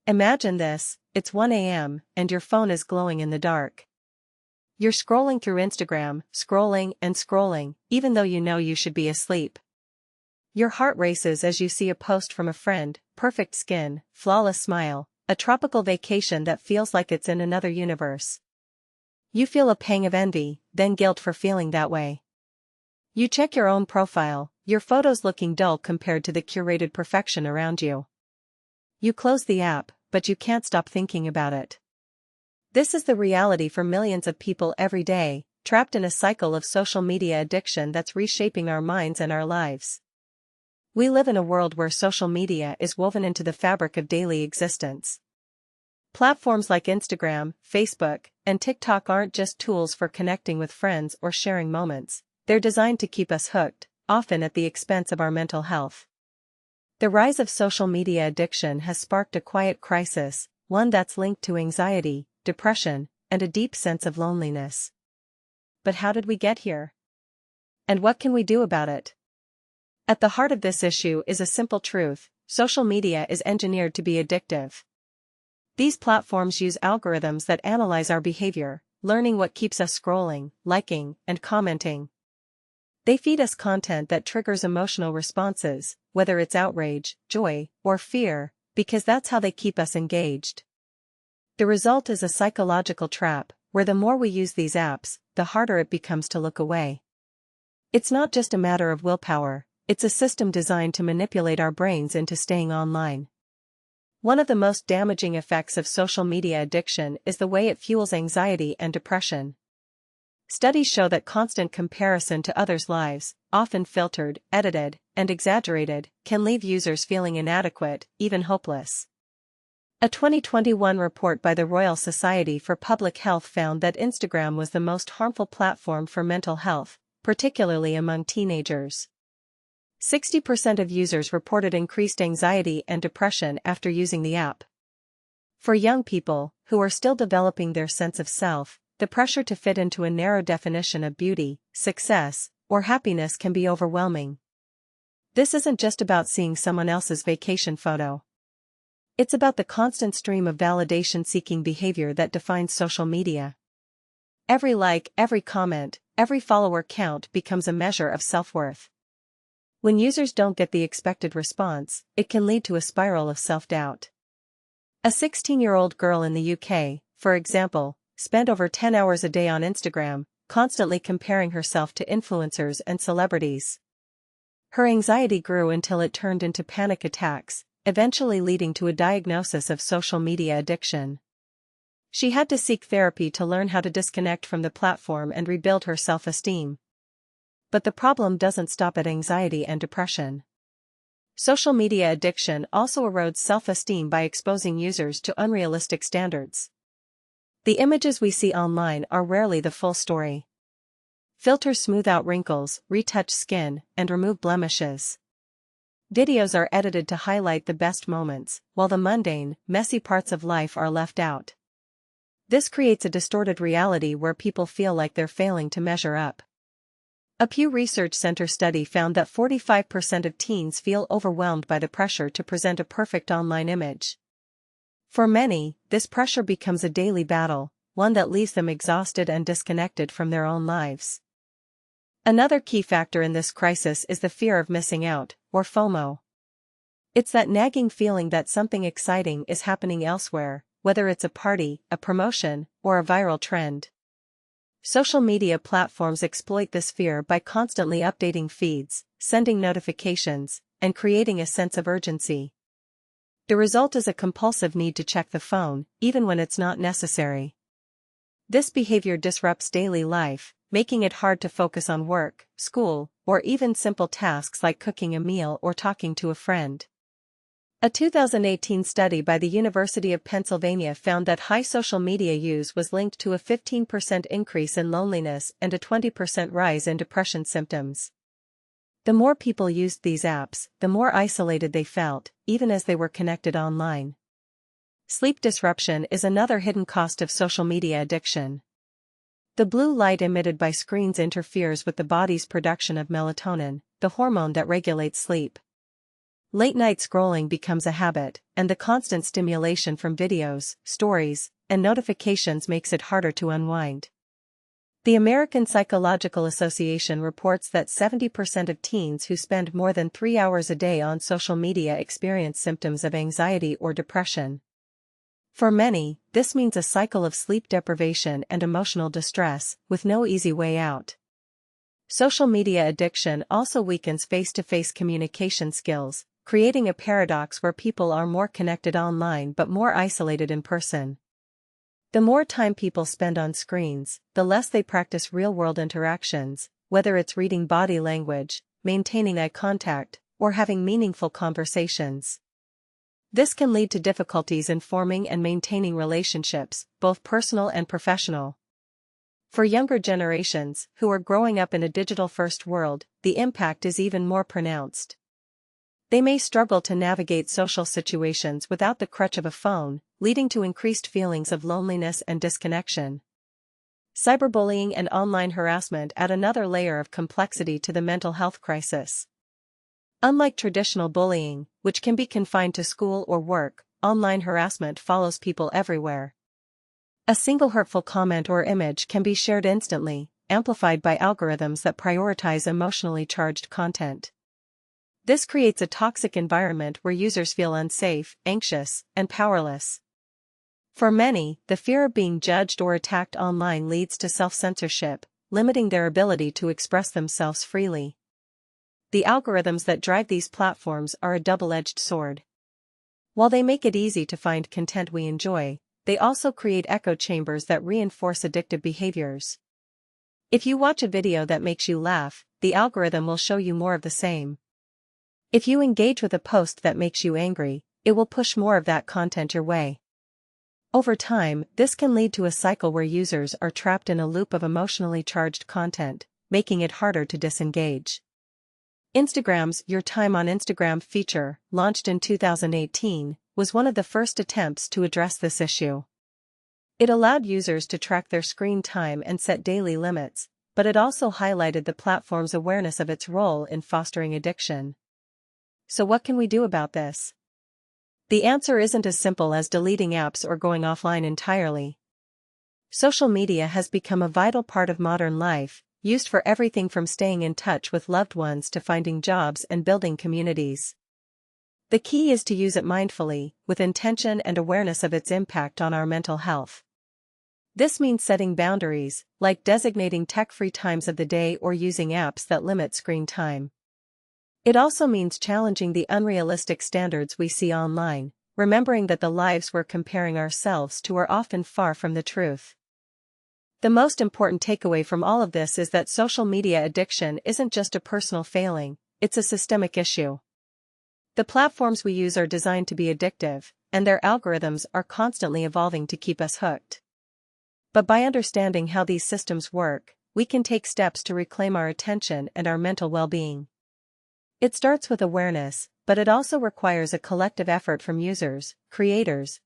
Imagine this, it's 1 a.m., and your phone is glowing in the dark. You're scrolling through Instagram, scrolling and scrolling, even though you know you should be asleep. Your heart races as you see a post from a friend, perfect skin, flawless smile, a tropical vacation that feels like it's in another universe. You feel a pang of envy, then guilt for feeling that way. You check your own profile, your photos looking dull compared to the curated perfection around you. You close the app, but you can't stop thinking about it. This is the reality for millions of people every day, trapped in a cycle of social media addiction that's reshaping our minds and our lives. We live in a world where social media is woven into the fabric of daily existence. Platforms like Instagram, Facebook, and TikTok aren't just tools for connecting with friends or sharing moments, they're designed to keep us hooked, often at the expense of our mental health. The rise of social media addiction has sparked a quiet crisis, one that's linked to anxiety, depression, and a deep sense of loneliness. But how did we get here? And what can we do about it? At the heart of this issue is a simple truth: social media is engineered to be addictive. These platforms use algorithms that analyze our behavior, learning what keeps us scrolling, liking, and commenting. They feed us content that triggers emotional responses, whether it's outrage, joy, or fear, because that's how they keep us engaged. The result is a psychological trap, where the more we use these apps, the harder it becomes to look away. It's not just a matter of willpower, it's a system designed to manipulate our brains into staying online. One of the most damaging effects of social media addiction is the way it fuels anxiety and depression. Studies show that constant comparison to others' lives, often filtered, edited, and exaggerated, can leave users feeling inadequate, even hopeless. A 2021 report by the Royal Society for Public Health found that Instagram was the most harmful platform for mental health, particularly among teenagers. 60% of users reported increased anxiety and depression after using the app. For young people, who are still developing their sense of self, the pressure to fit into a narrow definition of beauty, success, or happiness can be overwhelming. This isn't just about seeing someone else's vacation photo. It's about the constant stream of validation-seeking behavior that defines social media. Every like, every comment, every follower count becomes a measure of self-worth. When users don't get the expected response, it can lead to a spiral of self-doubt. A 16-year-old girl in the UK, for example, spent over 10 hours a day on Instagram, constantly comparing herself to influencers and celebrities. Her anxiety grew until it turned into panic attacks, eventually leading to a diagnosis of social media addiction. She had to seek therapy to learn how to disconnect from the platform and rebuild her self-esteem. But the problem doesn't stop at anxiety and depression. Social media addiction also erodes self-esteem by exposing users to unrealistic standards. The images we see online are rarely the full story. Filters smooth out wrinkles, retouch skin, and remove blemishes. Videos are edited to highlight the best moments, while the mundane, messy parts of life are left out. This creates a distorted reality where people feel like they're failing to measure up. A Pew Research Center study found that 45% of teens feel overwhelmed by the pressure to present a perfect online image. For many, this pressure becomes a daily battle, one that leaves them exhausted and disconnected from their own lives. Another key factor in this crisis is the fear of missing out, or FOMO. It's that nagging feeling that something exciting is happening elsewhere, whether it's a party, a promotion, or a viral trend. Social media platforms exploit this fear by constantly updating feeds, sending notifications, and creating a sense of urgency. The result is a compulsive need to check the phone, even when it's not necessary. This behavior disrupts daily life, making it hard to focus on work, school, or even simple tasks like cooking a meal or talking to a friend. A 2018 study by the University of Pennsylvania found that high social media use was linked to a 15% increase in loneliness and a 20% rise in depression symptoms. The more people used these apps, the more isolated they felt, even as they were connected online. Sleep disruption is another hidden cost of social media addiction. The blue light emitted by screens interferes with the body's production of melatonin, the hormone that regulates sleep. Late-night scrolling becomes a habit, and the constant stimulation from videos, stories, and notifications makes it harder to unwind. The American Psychological Association reports that 70% of teens who spend more than 3 hours a day on social media experience symptoms of anxiety or depression. For many, this means a cycle of sleep deprivation and emotional distress, with no easy way out. Social media addiction also weakens face-to-face communication skills, creating a paradox where people are more connected online but more isolated in person. The more time people spend on screens, the less they practice real-world interactions, whether it's reading body language, maintaining eye contact, or having meaningful conversations. This can lead to difficulties in forming and maintaining relationships, both personal and professional. For younger generations, who are growing up in a digital-first world, the impact is even more pronounced. They may struggle to navigate social situations without the crutch of a phone, leading to increased feelings of loneliness and disconnection. Cyberbullying and online harassment add another layer of complexity to the mental health crisis. Unlike traditional bullying, which can be confined to school or work, online harassment follows people everywhere. A single hurtful comment or image can be shared instantly, amplified by algorithms that prioritize emotionally charged content. This creates a toxic environment where users feel unsafe, anxious, and powerless. For many, the fear of being judged or attacked online leads to self-censorship, limiting their ability to express themselves freely. The algorithms that drive these platforms are a double-edged sword. While they make it easy to find content we enjoy, they also create echo chambers that reinforce addictive behaviors. If you watch a video that makes you laugh, the algorithm will show you more of the same. If you engage with a post that makes you angry, it will push more of that content your way. Over time, this can lead to a cycle where users are trapped in a loop of emotionally charged content, making it harder to disengage. Instagram's Your Time on Instagram feature, launched in 2018, was one of the first attempts to address this issue. It allowed users to track their screen time and set daily limits, but it also highlighted the platform's awareness of its role in fostering addiction. So what can we do about this? The answer isn't as simple as deleting apps or going offline entirely. Social media has become a vital part of modern life, used for everything from staying in touch with loved ones to finding jobs and building communities. The key is to use it mindfully, with intention and awareness of its impact on our mental health. This means setting boundaries, like designating tech-free times of the day or using apps that limit screen time. It also means challenging the unrealistic standards we see online, remembering that the lives we're comparing ourselves to are often far from the truth. The most important takeaway from all of this is that social media addiction isn't just a personal failing, it's a systemic issue. The platforms we use are designed to be addictive, and their algorithms are constantly evolving to keep us hooked. But by understanding how these systems work, we can take steps to reclaim our attention and our mental well-being. It starts with awareness, but it also requires a collective effort from users, creators,